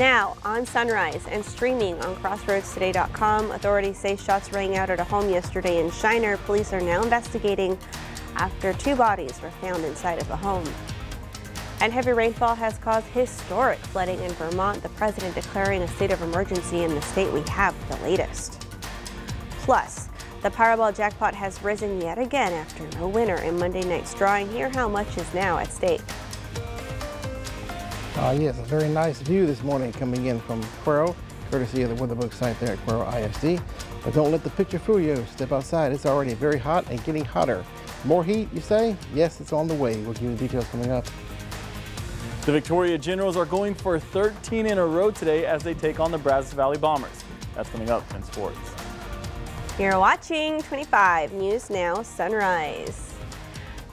Now, on Sunrise and streaming on CrossroadsToday.com, authorities say shots rang out at a home yesterday in Shiner. Police are now investigating after 2 bodies were found inside of the home. And heavy rainfall has caused historic flooding in Vermont. The president declaring a state of emergency in the state. We have the latest. Plus, the Powerball jackpot has risen yet again after no winner in Monday night's drawing. Hear how much is now at stake. Yes, a very nice view this morning coming in from Cuero, courtesy of the WeatherBook site there at Cuero ISD. But don't let the picture fool you. Step outside. It's already very hot and getting hotter. More heat, you say? Yes, it's on the way. We'll give you the details coming up. The Victoria Generals are going for 13 in a row today as they take on the Brazos Valley Bombers. That's coming up in sports. You're watching 25 News Now Sunrise.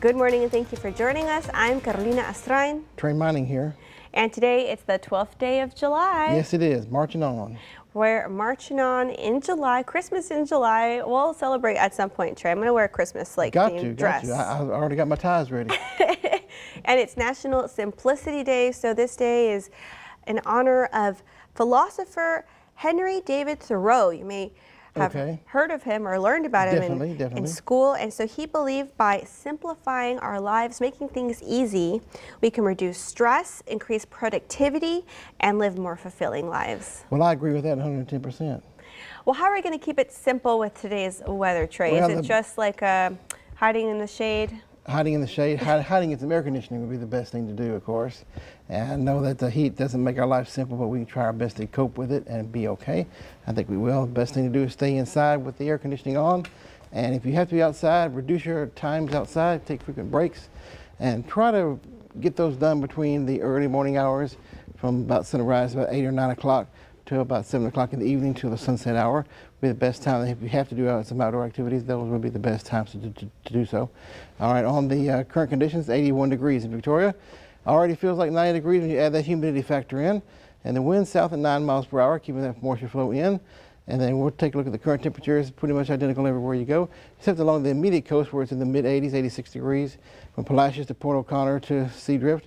Good morning and thank you for joining us. I'm Carolina Astrain. Trey Mining here. And today it's the 12th day of July. Yes, it is. Marching on. We're marching on in July, Christmas in July. We'll celebrate at some point, Trey. I'm going to wear a Christmas-like themed dress. I already got my ties ready. And it's National Simplicity Day, so this day is in honor of philosopher Henry David Thoreau. You may have heard of him or learned about him in school. And so he believed by simplifying our lives, making things easy, we can reduce stress, increase productivity, and live more fulfilling lives. Well, I agree with that 110%. Well, how are we going to keep it simple with today's weather, Trey? Well, is it just like hiding in the shade? Hiding in the shade, hiding in some air conditioning would be the best thing to do, of course. And know that the heat doesn't make our life simple, but we can try our best to cope with it and be okay. I think we will. The best thing to do is stay inside with the air conditioning on. And if you have to be outside, reduce your times outside, take frequent breaks, and try to get those done between the early morning hours from about sunrise, about 8 or 9 o'clock, to about 7 o'clock in the evening till the sunset hour. Be the best time. If you have to do some outdoor activities, those will be the best times to do so. All right, on the current conditions, 81 degrees in Victoria. Already feels like 90 degrees when you add that humidity factor in. And the wind south at 9 miles per hour, keeping that moisture flow in. And then we'll take a look at the current temperatures, pretty much identical everywhere you go, except along the immediate coast where it's in the mid-80s, 86 degrees, from Palacios to Port O'Connor to Seadrift.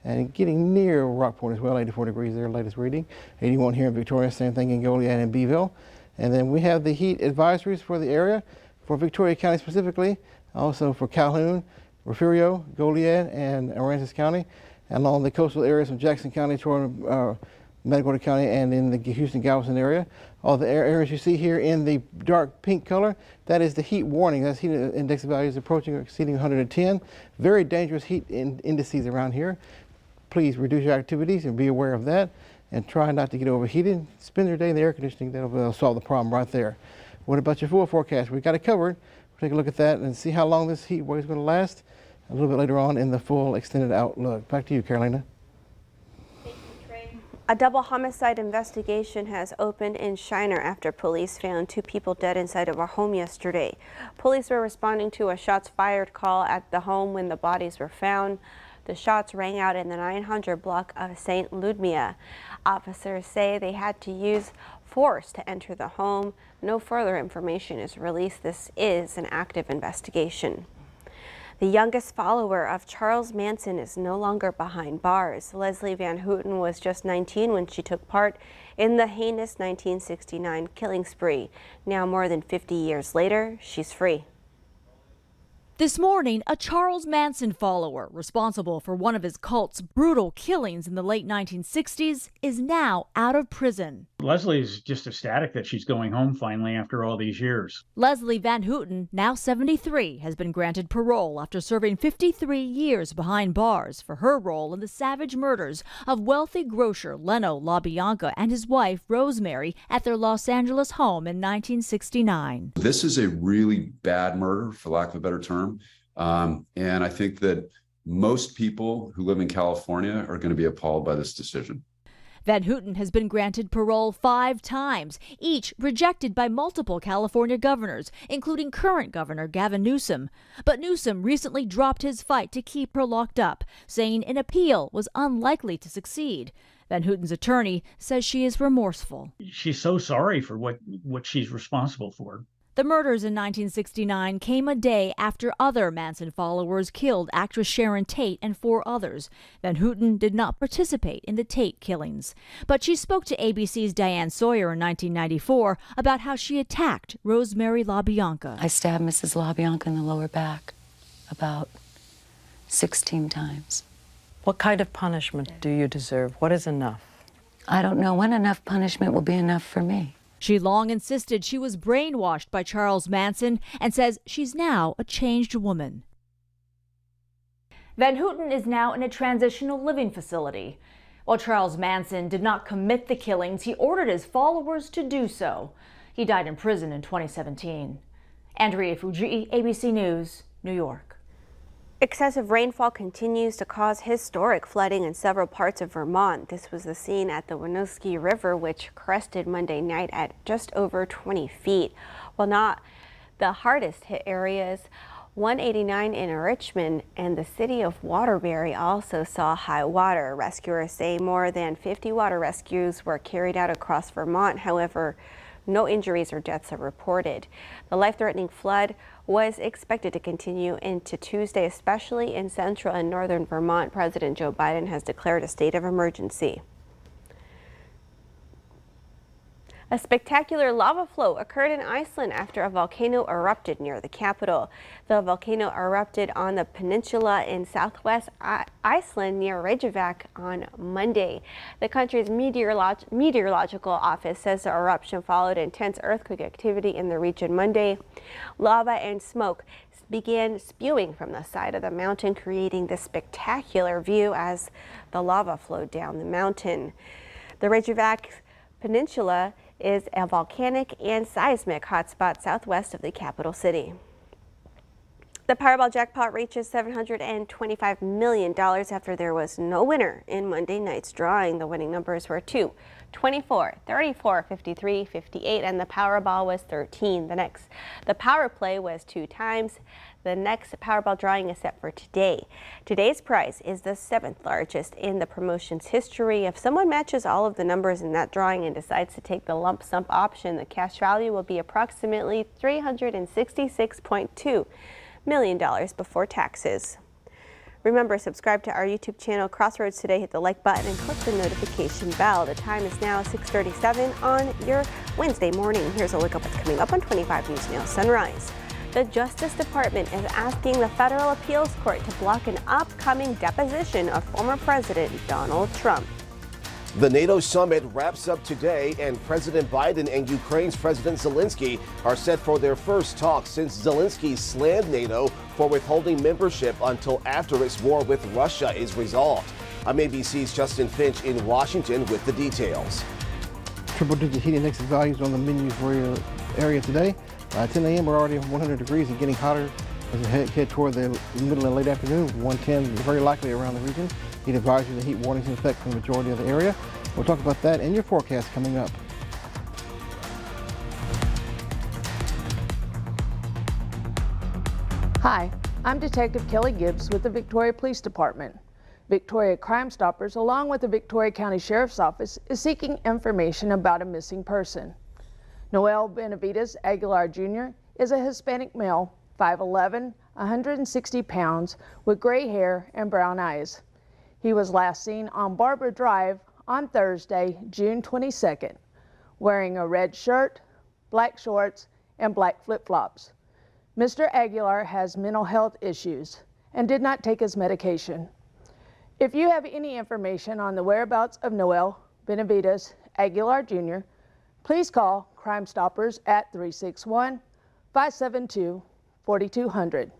And getting near Rockport as well, 84 degrees there, latest reading. 81 here in Victoria, same thing in Goliad and Beeville. And then we have the heat advisories for the area, for Victoria County specifically, also for Calhoun, Refugio, Goliad, and Aransas County, and along the coastal areas of Jackson County, Matagorda County, and in the Houston-Galveston area. All the areas you see here in the dark pink color, that is the heat warning. That's heat index values approaching or exceeding 110. Very dangerous heat indices around here. Please reduce your activities and be aware of that, and try not to get overheated. Spend your day in the air conditioning. That'll solve the problem right there. What about your full forecast? We've got it covered. We'll take a look at that and see how long this heat wave is going to last a little bit later on in the full extended outlook. Back to you, Carolina. Thank you, Trey. A double homicide investigation has opened in Shiner after police found 2 people dead inside of a home yesterday. Police were responding to a shots fired call at the home when the bodies were found. The shots rang out in the 900 block of St. Ludmilla. Officers say they had to use force to enter the home. No further information is released. This is an active investigation. The youngest follower of Charles Manson is no longer behind bars. Leslie Van Houten was just 19 when she took part in the heinous 1969 killing spree. Now, more than 50 years later, she's free. This morning, a Charles Manson follower responsible for one of his cult's brutal killings in the late 1960s is now out of prison. Leslie's just ecstatic that she's going home finally after all these years. Leslie Van Houten, now 73, has been granted parole after serving 53 years behind bars for her role in the savage murders of wealthy grocer Leno LaBianca and his wife Rosemary at their Los Angeles home in 1969. This is a really bad murder, for lack of a better term. And I think that most people who live in California are going to be appalled by this decision. Van Houten has been granted parole 5 times, each rejected by multiple California governors, including current Governor Gavin Newsom. But Newsom recently dropped his fight to keep her locked up, saying an appeal was unlikely to succeed. Van Houten's attorney says she is remorseful. She's so sorry for what she's responsible for. The murders in 1969 came a day after other Manson followers killed actress Sharon Tate and 4 others. Van Houten did not participate in the Tate killings, but she spoke to ABC's Diane Sawyer in 1994 about how she attacked Rosemary LaBianca. I stabbed Mrs. LaBianca in the lower back about 16 times. What kind of punishment do you deserve? What is enough? I don't know when enough punishment will be enough for me. She long insisted she was brainwashed by Charles Manson and says she's now a changed woman. Van Houten is now in a transitional living facility. While Charles Manson did not commit the killings, he ordered his followers to do so. He died in prison in 2017. Andrea Fujii, ABC News, New York. Excessive rainfall continues to cause historic flooding in several parts of Vermont. This was the scene at the Winooski River, which crested Monday night at just over 20 feet. While not the hardest hit areas, 189 in Richmond and the city of Waterbury also saw high water. Rescuers say more than 50 water rescues were carried out across Vermont. However, no injuries or deaths are reported. The life-threatening flood was expected to continue into Tuesday, especially in central and northern Vermont. President Joe Biden has declared a state of emergency. A spectacular lava flow occurred in Iceland after a volcano erupted near the capital. The volcano erupted on the peninsula in southwest Iceland near Reykjavik on Monday. The country's meteorological office says the eruption followed intense earthquake activity in the region Monday. Lava and smoke began spewing from the side of the mountain, creating this spectacular view as the lava flowed down the mountain. The Reykjavik Peninsula is a volcanic and seismic hotspot southwest of the capital city. The Powerball jackpot reaches $725 million after there was no winner in Monday night's drawing. The winning numbers were 2, 24, 34, 53, 58, and the Powerball was 13. The Power Play was 2 times. The next Powerball drawing is set for today. Today's prize is the 7th largest in the promotion's history. If someone matches all of the numbers in that drawing and decides to take the lump sum option, the cash value will be approximately $366.2 million before taxes. Remember, subscribe to our YouTube channel, Crossroads Today. Hit the like button and click the notification bell. The time is now 6:37 on your Wednesday morning. Here's a look at what's coming up on 25 News Now Sunrise. The Justice Department is asking the Federal Appeals Court to block an upcoming deposition of former President Donald Trump. The NATO summit wraps up today, and President Biden and Ukraine's President Zelensky are set for their first talk since Zelensky slammed NATO for withholding membership until after its war with Russia is resolved. I'm ABC's Justin Finch in Washington with the details. Triple-digit heat index values on the menu for your area today. 10 a.m. we're already 100 degrees and getting hotter as we head toward the middle and late afternoon. 110 very likely around the region. Heat advisory and heat warnings in effect for the majority of the area. We'll talk about that and your forecast coming up. Hi, I'm Detective Kelly Gibbs with the Victoria Police Department. Victoria Crime Stoppers, along with the Victoria County Sheriff's Office, is seeking information about a missing person. Noel Benavides Aguilar Jr. is a Hispanic male, 5'11", 160 pounds, with gray hair and brown eyes. He was last seen on Barbara Drive on Thursday, June 22nd, wearing a red shirt, black shorts, and black flip-flops. Mr. Aguilar has mental health issues and did not take his medication. If you have any information on the whereabouts of Noel Benavides Aguilar Jr., please call Crime Stoppers at 361-572-4200.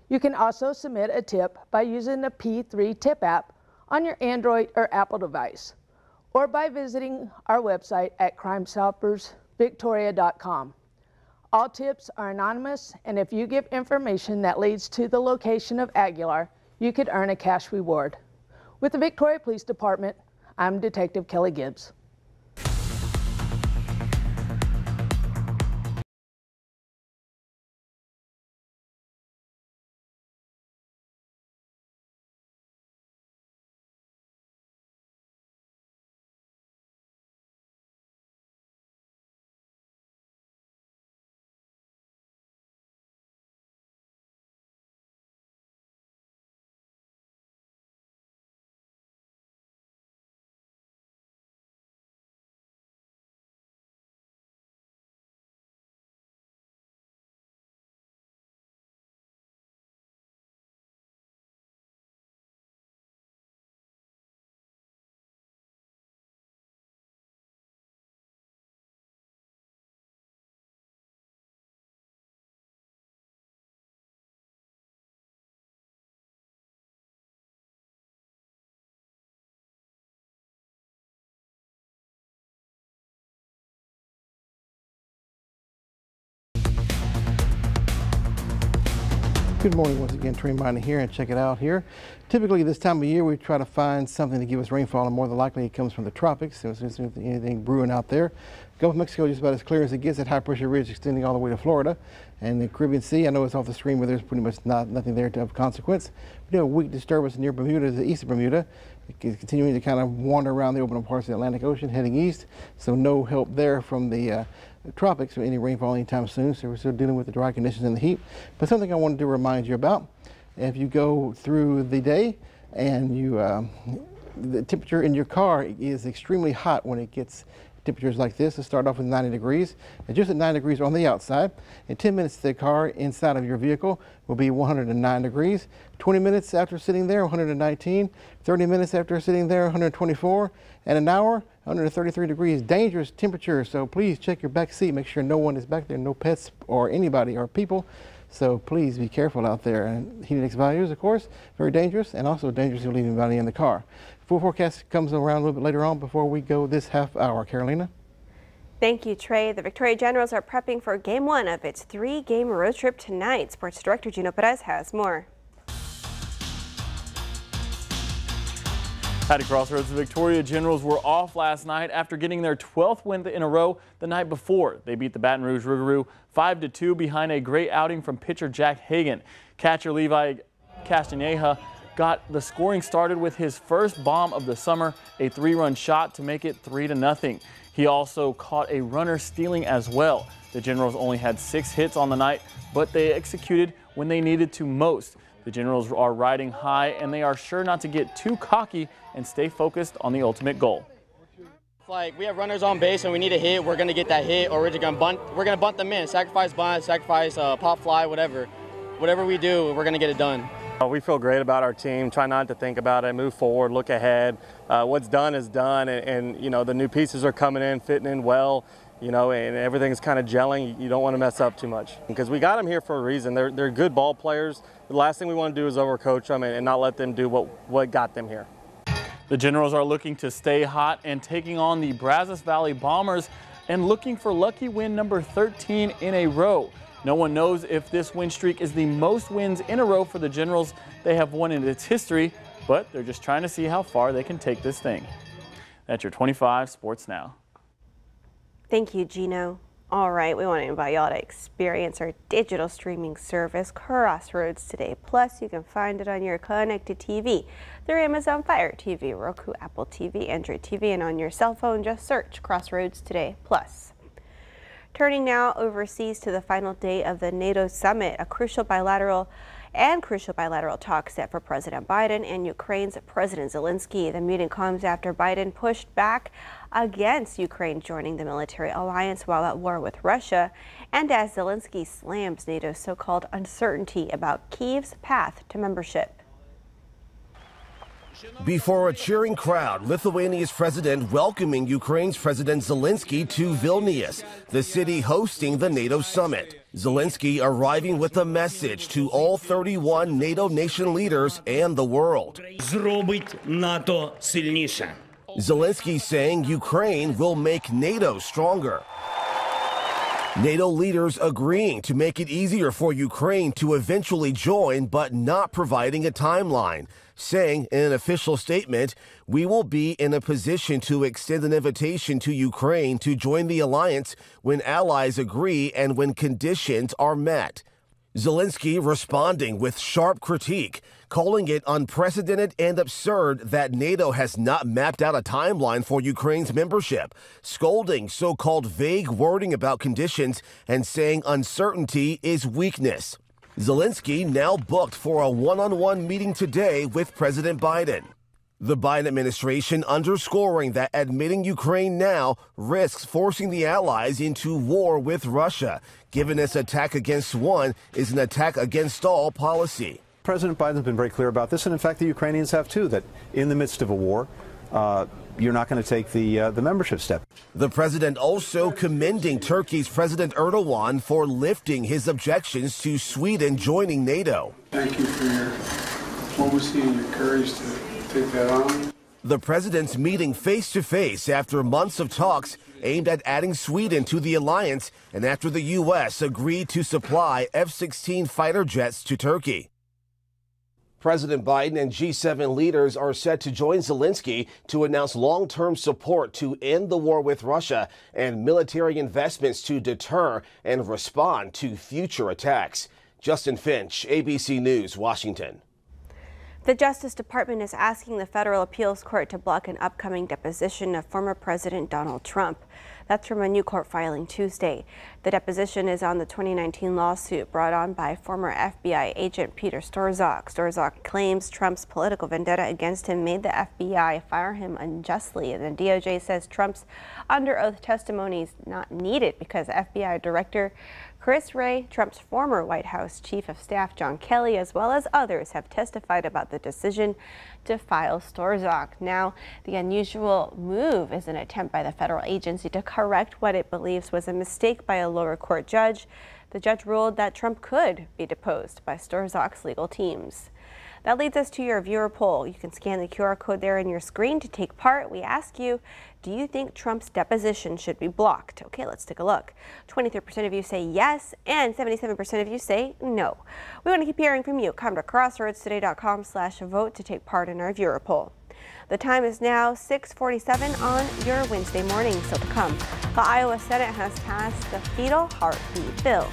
You can also submit a tip by using the P3 Tip app on your Android or Apple device, or by visiting our website at crimestoppersvictoria.com. All tips are anonymous, and if you give information that leads to the location of Aguilar, you could earn a cash reward. With the Victoria Police Department, I'm Detective Kelly Gibbs. Good morning once again, Trey Minor here, and check it out here. Typically this time of year we try to find something to give us rainfall, and more than likely it comes from the tropics. So there's anything brewing out there. Gulf of Mexico is just about as clear as it gets. That high pressure ridge extending all the way to Florida. And the Caribbean Sea, I know it's off the screen, but there's pretty much nothing there of consequence. We do have a weak disturbance near Bermuda, the east of Bermuda. It's continuing to kind of wander around the open parts of the Atlantic Ocean heading east. So no help there from the tropics or any rainfall anytime soon. So we're still dealing with the dry conditions and the heat. But something I wanted to remind you about, if you go through the day and the temperature in your car is extremely hot when it gets temperatures like this. Let's start off with 90 degrees. And just at 9 degrees on the outside. In 10 minutes, the car inside of your vehicle will be 109 degrees. 20 minutes after sitting there, 119. 30 minutes after sitting there, 124. And an hour, 133 degrees. Dangerous temperature. So please check your back seat. Make sure no one is back there, no pets or anybody or people. So please be careful out there. And heat index values, of course, very dangerous, and also dangerous to leave anybody in the car. Full forecast comes around a little bit later on before we go this half hour. Carolina? Thank you, Trey. The Victoria Generals are prepping for Game 1 of its 3-game road trip tonight. Sports Director Gino Perez has more. Howdy, Crossroads. The Victoria Generals were off last night after getting their 12th win in a row the night before. They beat the Baton Rouge Rougarou 5-2 behind a great outing from pitcher Jack Hagan. Catcher Levi Castaneja got the scoring started with his first bomb of the summer, a 3-run shot to make it 3-0. He also caught a runner stealing as well. The Generals only had 6 hits on the night, but they executed when they needed to most. The Generals are riding high, and they are sure not to get too cocky and stay focused on the ultimate goal. Like, we have runners on base and we need a hit, we're going to get that hit, or we're going to bunt them in, sacrifice bunt, sacrifice pop fly, whatever we do, we're going to get it done. We feel great about our team. Try not to think about it, move forward, look ahead. What's done is done, and you know, the new pieces are coming in, fitting in well, you know, and everything's kind of gelling. You don't want to mess up too much because we got them here for a reason. They're good ball players. The last thing we want to do is overcoach them and not let them do what got them here. The Generals are looking to stay hot and taking on the Brazos Valley Bombers and looking for lucky win number 13 in a row. No one knows if this win streak is the most wins in a row for the Generals they have won in its history, but they're just trying to see how far they can take this thing. That's your 25 Sports Now. Thank you, Gino. All right, we want to invite y'all to experience our digital streaming service, Crossroads Today Plus. You can find it on your connected TV through Amazon Fire TV, Roku, Apple TV, Android TV, and on your cell phone, just search Crossroads Today Plus. Turning now overseas to the final day of the NATO summit, a crucial bilateral talk set for President Biden and Ukraine's President Zelensky. The meeting comes after Biden pushed back against Ukraine joining the military alliance while at war with Russia, and as Zelensky slams NATO's so-called uncertainty about Kyiv's path to membership. Before a cheering crowd, Lithuania's president welcoming Ukraine's President Zelensky to Vilnius, the city hosting the NATO summit. Zelensky arriving with a message to all 31 NATO nation leaders and the world. Zelensky saying Ukraine will make NATO stronger. NATO leaders agreeing to make it easier for Ukraine to eventually join, but not providing a timeline, saying in an official statement, we will be in a position to extend an invitation to Ukraine to join the alliance when allies agree and when conditions are met. Zelensky responding with sharp critique, calling it unprecedented and absurd that NATO has not mapped out a timeline for Ukraine's membership, scolding so-called vague wording about conditions and saying uncertainty is weakness. Zelensky now booked for a one-on-one meeting today with President Biden. The Biden administration underscoring that admitting Ukraine now risks forcing the allies into war with Russia, given its attack against one is an attack against all policy. President Biden's been very clear about this, and in fact the Ukrainians have too, that in the midst of a war, you're not going to take the membership step. The president also commending Turkey's President Erdogan for lifting his objections to Sweden joining NATO. Thank you for your diplomacy and your courage to take that on. The presidents meeting face-to-face after months of talks aimed at adding Sweden to the alliance and after the U.S. agreed to supply F-16 fighter jets to Turkey. President Biden and G7 leaders are set to join Zelensky to announce long-term support to end the war with Russia and military investments to deter and respond to future attacks. Justin Finch, ABC News, Washington. The Justice Department is asking the Federal Appeals Court to block an upcoming deposition of former President Donald Trump. That's from a new court filing Tuesday. The deposition is on the 2019 lawsuit brought on by former FBI agent Peter Strzok. Strzok claims Trump's political vendetta against him made the FBI fire him unjustly, and the DOJ says Trump's under oath testimony is not needed because FBI Director Chris Wray, Trump's former White House Chief of Staff John Kelly, as well as others, have testified about the decision to file Strzok. Now, the unusual move is an attempt by the federal agency to correct what it believes was a mistake by a lower court judge. The judge ruled that Trump could be deposed by Strzok's legal teams. That leads us to your viewer poll. You can scan the QR code there on your screen to take part. We ask you, do you think Trump's deposition should be blocked? Okay, let's take a look. 23% of you say yes, and 77% of you say no. We want to keep hearing from you. Come to crossroadstoday.com/vote to take part in our viewer poll. The time is now 6:47 on your Wednesday morning. Still to come, the Iowa Senate has passed the fetal heartbeat bill.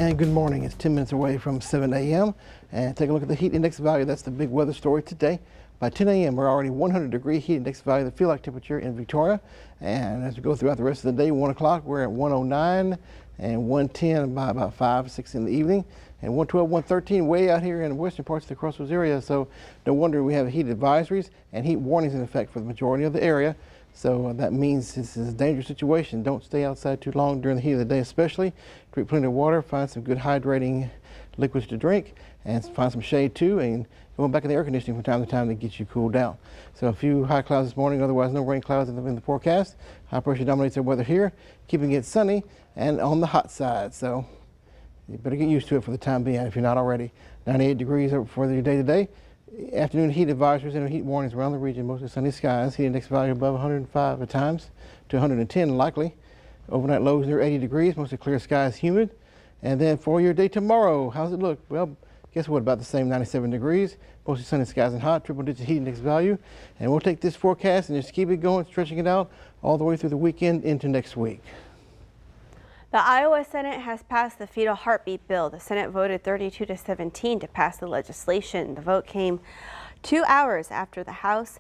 And good morning. It's 10 minutes away from 7 a.m. And take a look at the heat index value. That's the big weather story today. By 10 a.m., we're already 100-degree heat index value, the feel-like temperature in Victoria. And as we go throughout the rest of the day, 1 o'clock, we're at 109 and 110 by about 5, 6 in the evening. And 112, 113 way out here in the western parts of the Crossroads area. So no wonder we have heat advisories and heat warnings in effect for the majority of the area. So that means this is a dangerous situation. Don't stay outside too long during the heat of the day, especially. Drink plenty of water, find some good hydrating liquids to drink, and find some shade too, and go back in the air conditioning from time to time to get you cooled down. So a few high clouds this morning, otherwise no rain clouds in the forecast. High pressure dominates the weather here, keeping it sunny and on the hot side. So you better get used to it for the time being if you're not already. 98 degrees for the day today. Afternoon heat advisories and heat warnings around the region, mostly sunny skies. Heat index value above 105 at times to 110 likely. Overnight lows near 80 degrees, mostly clear skies, humid. And then for your day tomorrow, how's it look? Well, guess what, about the same 97 degrees, mostly sunny skies and hot, triple-digit heat index value. And we'll take this forecast and just keep it going, stretching it out all the way through the weekend into next week. The Iowa Senate has passed the fetal heartbeat bill. The Senate voted 32-17 to pass the legislation. The vote came 2 hours after the House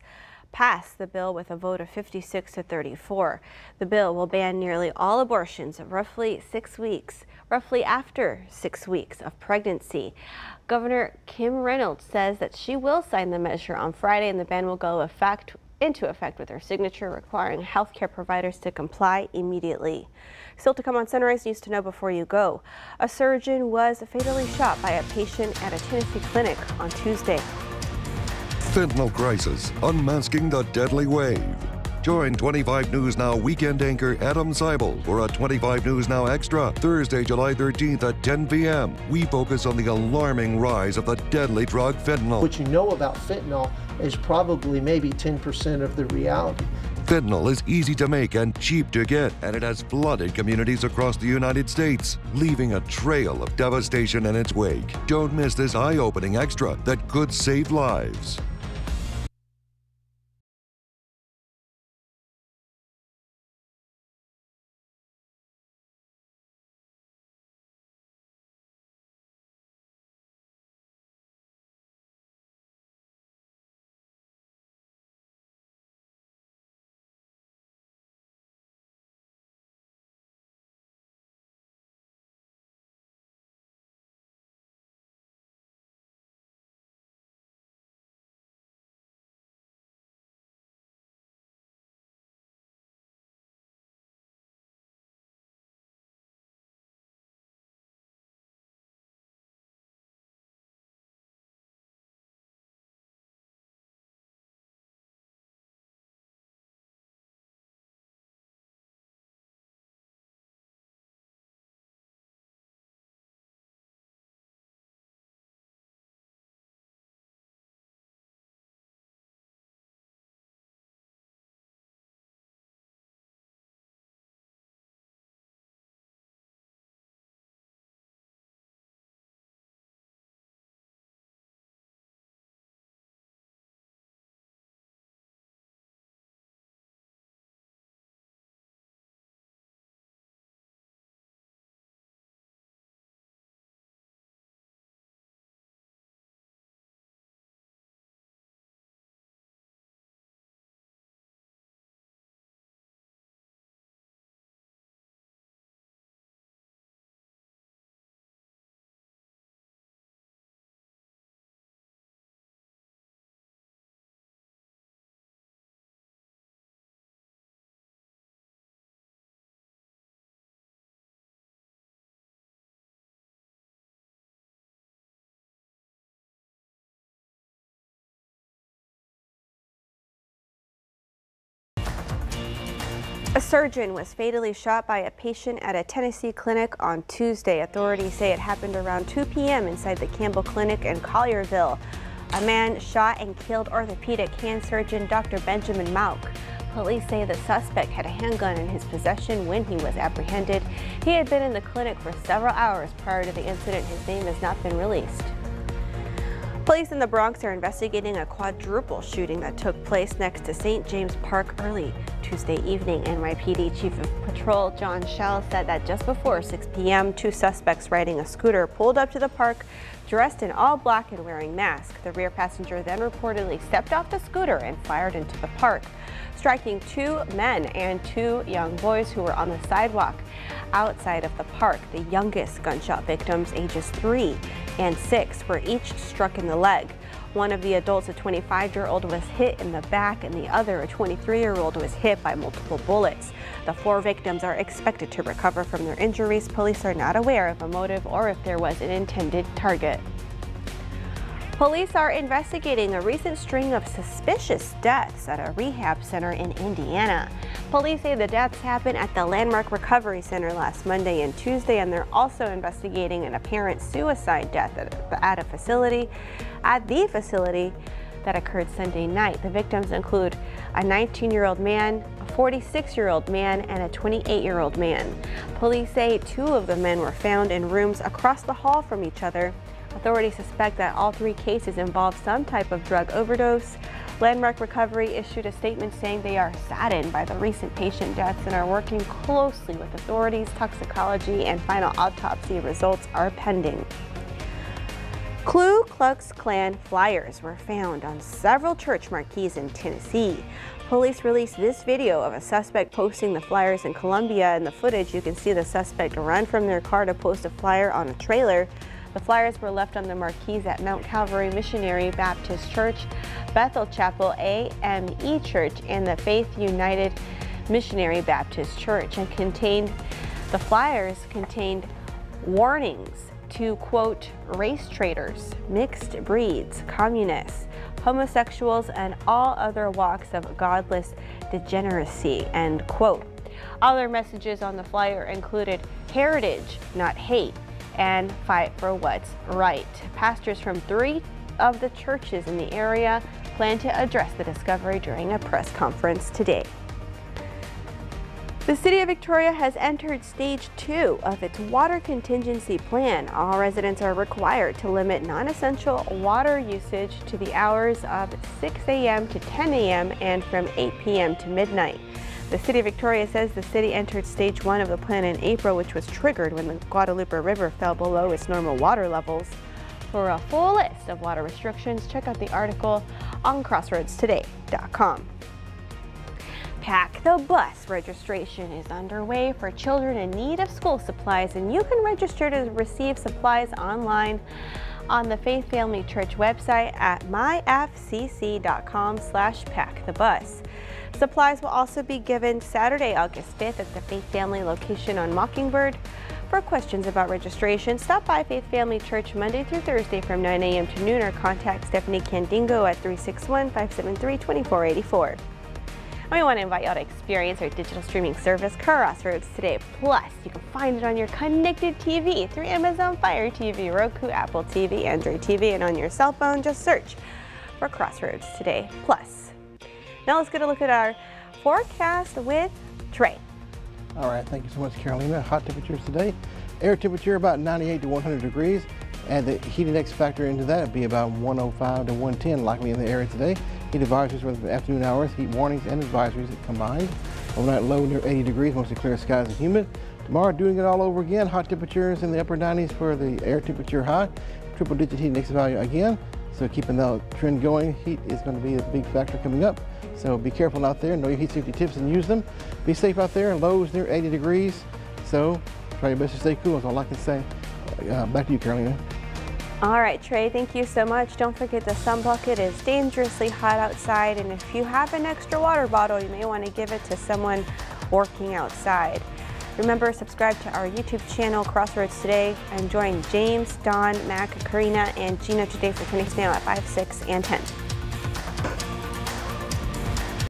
passed the bill with a vote of 56-34. The bill will ban nearly all abortions roughly after 6 weeks of pregnancy. Governor Kim Reynolds says that she will sign the measure on Friday, and the ban will go into effect with her signature, requiring healthcare providers to comply immediately. Still to come on Sunrise News to know before you go. A surgeon was fatally shot by a patient at a Tennessee clinic on Tuesday. Fentanyl crisis, unmasking the deadly wave. Join 25 News Now weekend anchor Adam Seibel for a 25 News Now Extra, Thursday, July 13th at 10 p.m. We focus on the alarming rise of the deadly drug fentanyl. What you know about fentanyl is probably maybe 10% of the reality. Fentanyl is easy to make and cheap to get, and it has flooded communities across the United States, leaving a trail of devastation in its wake. Don't miss this eye-opening extra that could save lives. A surgeon was fatally shot by a patient at a Tennessee clinic on Tuesday. Authorities say it happened around 2 p.m. inside the Campbell Clinic in Collierville. A man shot and killed orthopedic hand surgeon Dr. Benjamin Mauk. Police say the suspect had a handgun in his possession when he was apprehended. He had been in the clinic for several hours prior to the incident. His name has not been released. Police in the Bronx are investigating a quadruple shooting that took place next to St. James Park early Tuesday evening. NYPD Chief of Patrol John Schell said that just before 6 p.m., 2 suspects riding a scooter pulled up to the park dressed in all black and wearing masks. The rear passenger then reportedly stepped off the scooter and fired into the park, striking 2 men and 2 young boys who were on the sidewalk outside of the park. The youngest gunshot victims, ages 3 and 6, were each struck in the leg. One of the adults, a 25-year-old, was hit in the back, and the other, a 23-year-old, was hit by multiple bullets. The 4 victims are expected to recover from their injuries. Police are not aware of a motive or if there was an intended target. Police are investigating a recent string of suspicious deaths at a rehab center in Indiana. Police say the deaths happened at the Landmark Recovery Center last Monday and Tuesday, and they're also investigating an apparent suicide death at the facility that occurred Sunday night. The victims include a 19-year-old man, a 46-year-old man, and a 28-year-old man. Police say 2 of the men were found in rooms across the hall from each other. Authorities suspect that all 3 cases involve some type of drug overdose. Landmark Recovery issued a statement saying they are saddened by the recent patient deaths and are working closely with authorities. Toxicology and final autopsy results are pending. Ku Klux Klan flyers were found on several church marquees in Tennessee. Police released this video of a suspect posting the flyers in Columbia. In the footage, you can see the suspect run from their car to post a flyer on a trailer. The flyers were left on the marquees at Mount Calvary Missionary Baptist Church, Bethel Chapel AME Church, and the Faith United Missionary Baptist Church, and the flyers contained warnings to, quote, race traitors, mixed breeds, communists, homosexuals, and all other walks of godless degeneracy, end quote. Other messages on the flyer included heritage, not hate, and fight for what's right. Pastors from 3 of the churches in the area plan to address the discovery during a press conference today. The City of Victoria has entered stage 2 of its water contingency plan. All residents are required to limit non-essential water usage to the hours of 6 a.m. to 10 a.m. and from 8 p.m. to midnight. The City of Victoria says the city entered stage 1 of the plan in April, which was triggered when the Guadalupe River fell below its normal water levels. For a full list of water restrictions, check out the article on crossroadstoday.com. Pack the Bus registration is underway for children in need of school supplies, and you can register to receive supplies online on the Faith Family Church website at myfcc.com/packthebus. Supplies will also be given Saturday, August 5th at the Faith Family location on Mockingbird. For questions about registration, stop by Faith Family Church Monday through Thursday from 9 a.m. to noon or contact Stephanie Candingo at 361-573-2484. We want to invite y'all to experience our digital streaming service, Crossroads Today Plus. You can find it on your connected TV through Amazon Fire TV, Roku, Apple TV, Android TV, and on your cell phone, just search for Crossroads Today Plus. Now let's get a look at our forecast with Trey. All right, thank you so much, Carolina. Hot temperatures today. Air temperature about 98 to 100 degrees. Add the heat index factor into that, it'd be about 105 to 110 likely in the area today. Heat advisories for the afternoon hours, heat warnings and advisories combined. Overnight low near 80 degrees, mostly clear skies and humid. Tomorrow doing it all over again, hot temperatures in the upper 90s for the air temperature high. Triple digit heat index value again. So keeping the trend going, heat is going to be a big factor coming up. So be careful out there, know your heat safety tips and use them. Be safe out there, lows near 80 degrees. So try your best to stay cool, is all I can say. Back to you, Carolina. All right, Trey, thank you so much. Don't forget the sun bucket is dangerously hot outside, and if you have an extra water bottle, you may want to give it to someone working outside. Remember, subscribe to our YouTube channel, Crossroads Today, and join James, Don, Mac, Karina, and Gina today for Today's Now at 5, 6, and 10.